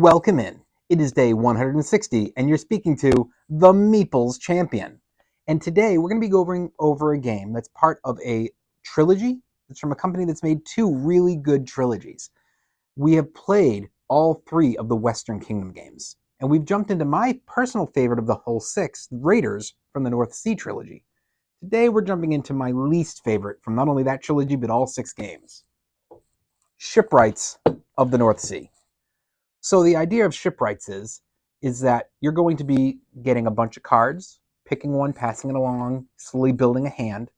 Welcome in. It is day 160, and you're speaking to the Meeples Champion. And today we're going to be going over a game that's part of a trilogy. It's from a company that's made two really good trilogies. We have played all three of the Western Kingdom games, and we've jumped into my personal favorite of the whole six, Raiders from the North Sea trilogy. Today we're jumping into my least favorite from not only that trilogy, but all six games, Shipwrights of the North Sea. So the idea of Shipwrights is that you're going to be getting a bunch of cards, picking one, passing it along, slowly building a hand,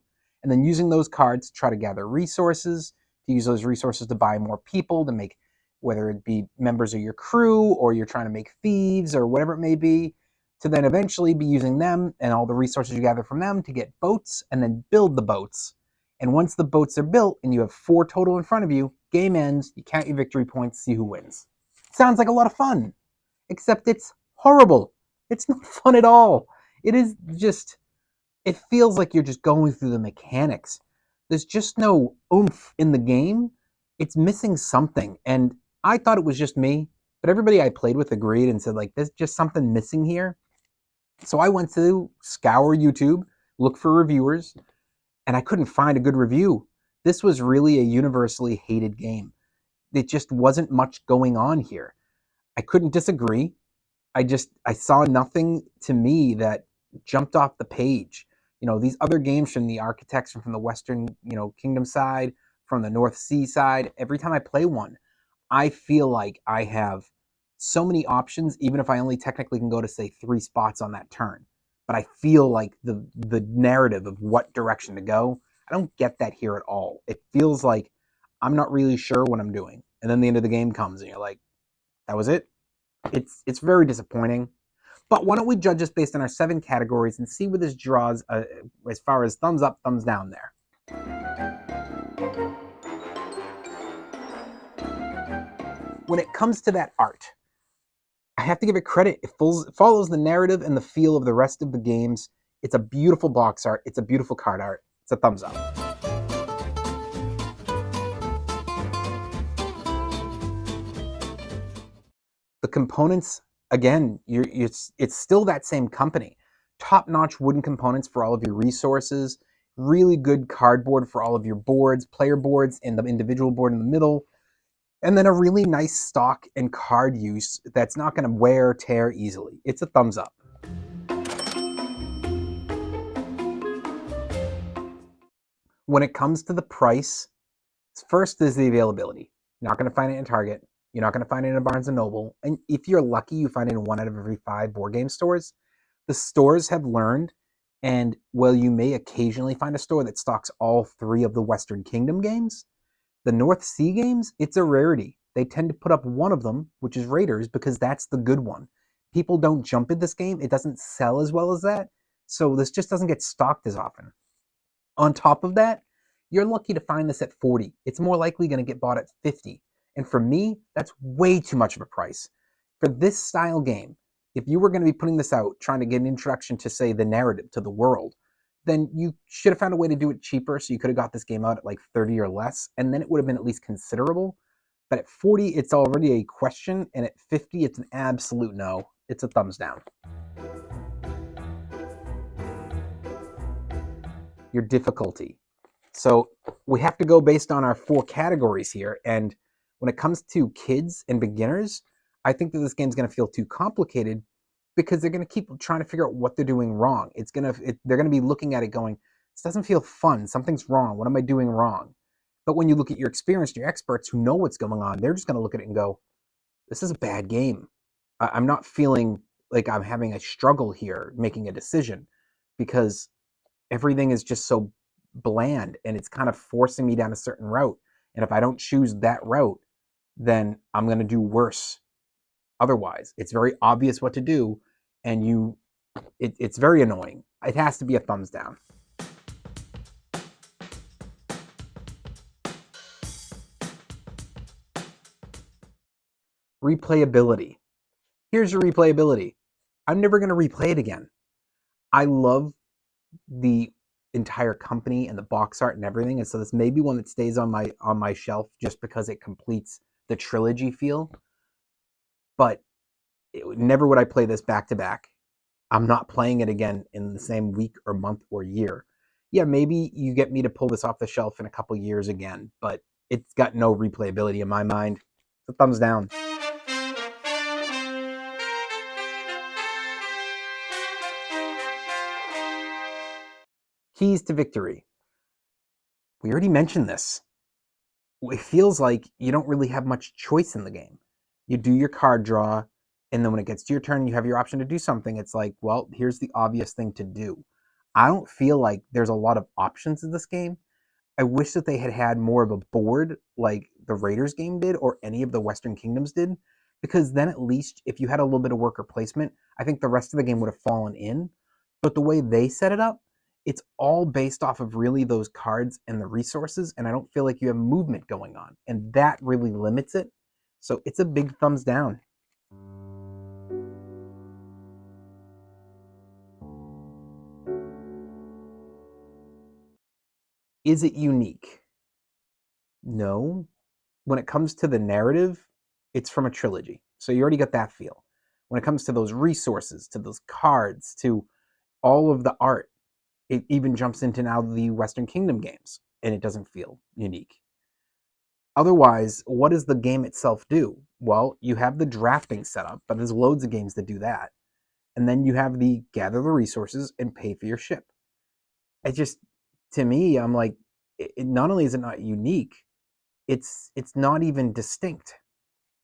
and then using those cards to try to gather resources, to use those resources to buy more people, to make, whether it be members of your crew, or you're trying to make thieves, or whatever it may be, to then eventually be using them and all the resources you gather from them to get boats, and then build the boats. And once the boats are built, and you have 4 total in front of you, game ends, you count your victory points, see who wins. Sounds like a lot of fun, except it's horrible. It's not fun at all. It is just, it feels like you're just going through the mechanics. There's just no oomph in the game. It's missing something. And I thought it was just me, but everybody I played with agreed and said, like, there's just something missing here. So I went to scour YouTube, look for reviewers, and I couldn't find a good review. This was really a universally hated game. It just wasn't much going on here. I couldn't disagree. I saw nothing to me that jumped off the page. You know, these other games from the architects and from the Western, Kingdom side, from the North Sea side, every time I play one, I feel like I have so many options, even if I only technically can go to, say, 3 spots on that turn. But I feel like the narrative of what direction to go, I don't get that here at all. It feels like I'm not really sure what I'm doing. And then the end of the game comes and you're like, that was it? It's very disappointing. But why don't we judge this based on our 7 categories and see where this draws as far as thumbs up, thumbs down there. When it comes to that art, I have to give it credit. It follows the narrative and the feel of the rest of the games. It's a beautiful box art. It's a beautiful card art. It's a thumbs up. The components, again, it's still that same company. Top-notch wooden components for all of your resources, really good cardboard for all of your boards, player boards, and the individual board in the middle, and then a really nice stock and card use that's not going to wear or tear easily. It's a thumbs up. When it comes to the price, first is the availability. You're not going to find it in Target. You're not going to find it in a Barnes & Noble. And if you're lucky, you find it in 1 out of every 5 board game stores. The stores have learned, and while you may occasionally find a store that stocks all 3 of the Western Kingdom games, the North Sea games, it's a rarity. They tend to put up one of them, which is Raiders, because that's the good one. People don't jump at this game. It doesn't sell as well as that. So this just doesn't get stocked as often. On top of that, you're lucky to find this at 40. It's more likely going to get bought at 50. And for me, that's way too much of a price. For this style game, if you were going to be putting this out, trying to get an introduction to, say, the narrative, to the world, then you should have found a way to do it cheaper, so you could have got this game out at like 30 or less, and then it would have been at least considerable. But at 40, it's already a question, and at 50, it's an absolute no. It's a thumbs down. Your difficulty. So we have to go based on our 4 categories here, and when it comes to kids and beginners, I think that this game's going to feel too complicated because they're going to keep trying to figure out what they're doing wrong. They're going to be looking at it going, this doesn't feel fun. Something's wrong. What am I doing wrong? But when you look at your experienced, your experts who know what's going on, they're just going to look at it and go, this is a bad game. I'm not feeling like I'm having a struggle here making a decision because everything is just so bland and it's kind of forcing me down a certain route. And if I don't choose that route, then I'm going to do worse. Otherwise, it's very obvious what to do, and it's very annoying. It has to be a thumbs down. Replayability. Here's your replayability. I'm never going to replay it again. I love the entire company and the box art and everything, and so this may be one that stays on my shelf just because it completes the trilogy feel. but never would I play this back to back. I'm not playing it again in the same week or month or year. Yeah, maybe you get me to pull this off the shelf in a couple years again, but it's got no replayability in my mind. It's a thumbs down. Keys to victory. We already mentioned this. It feels like you don't really have much choice in the game. You do your card draw, and then when it gets to your turn, you have your option to do something. It's like, well, here's the obvious thing to do. I don't feel like there's a lot of options in this game. I wish that they had had more of a board like the Raiders game did or any of the Western Kingdoms did, because then at least if you had a little bit of worker placement, I think the rest of the game would have fallen in. But the way they set it up, it's all based off of really those cards and the resources, and I don't feel like you have movement going on, and that really limits it. So it's a big thumbs down. Is it unique? No. When it comes to the narrative, it's from a trilogy. So you already got that feel. When it comes to those resources, to those cards, to all of the art, it even jumps into now the Western Kingdom games, and it doesn't feel unique. Otherwise, what does the game itself do? Well, you have the drafting setup, but there's loads of games that do that. And then you have the gather the resources and pay for your ship. It just, to me, I'm like, not only is it not unique, it's not even distinct.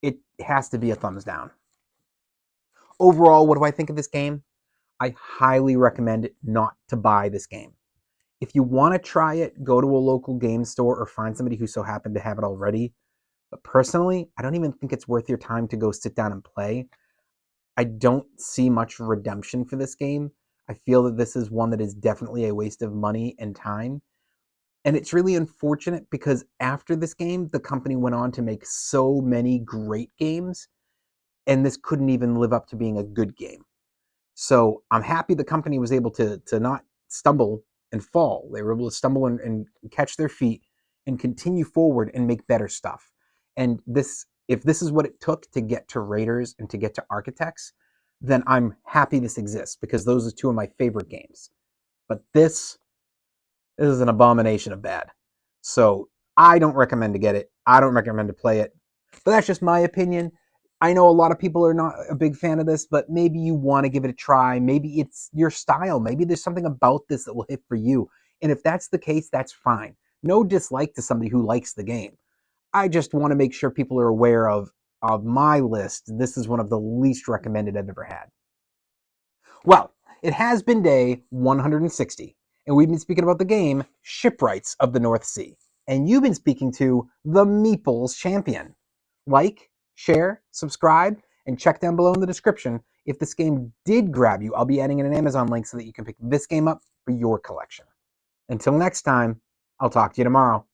It has to be a thumbs down. Overall, what do I think of this game? I highly recommend not to buy this game. If you want to try it, go to a local game store or find somebody who so happened to have it already. But personally, I don't even think it's worth your time to go sit down and play. I don't see much redemption for this game. I feel that this is one that is definitely a waste of money and time. And it's really unfortunate because after this game, the company went on to make so many great games, and this couldn't even live up to being a good game. So I'm happy the company was able to not stumble and fall. They were able to stumble and catch their feet and continue forward and make better stuff. And this, if this is what it took to get to Raiders and to get to Architects, then I'm happy this exists because those are two of my favorite games. But this is an abomination of bad. So I don't recommend to get it. I don't recommend to play it. But that's just my opinion. I know a lot of people are not a big fan of this, but maybe you want to give it a try. Maybe it's your style. Maybe there's something about this that will hit for you. And if that's the case, that's fine. No dislike to somebody who likes the game. I just want to make sure people are aware of my list. This is one of the least recommended I've ever had. Well, it has been day 160, and we've been speaking about the game Shipwrights of the North Sea. And you've been speaking to the Meeples Champion. Like, share, subscribe, and check down below in the description. If this game did grab you, I'll be adding in an Amazon link so that you can pick this game up for your collection. Until next time, I'll talk to you tomorrow.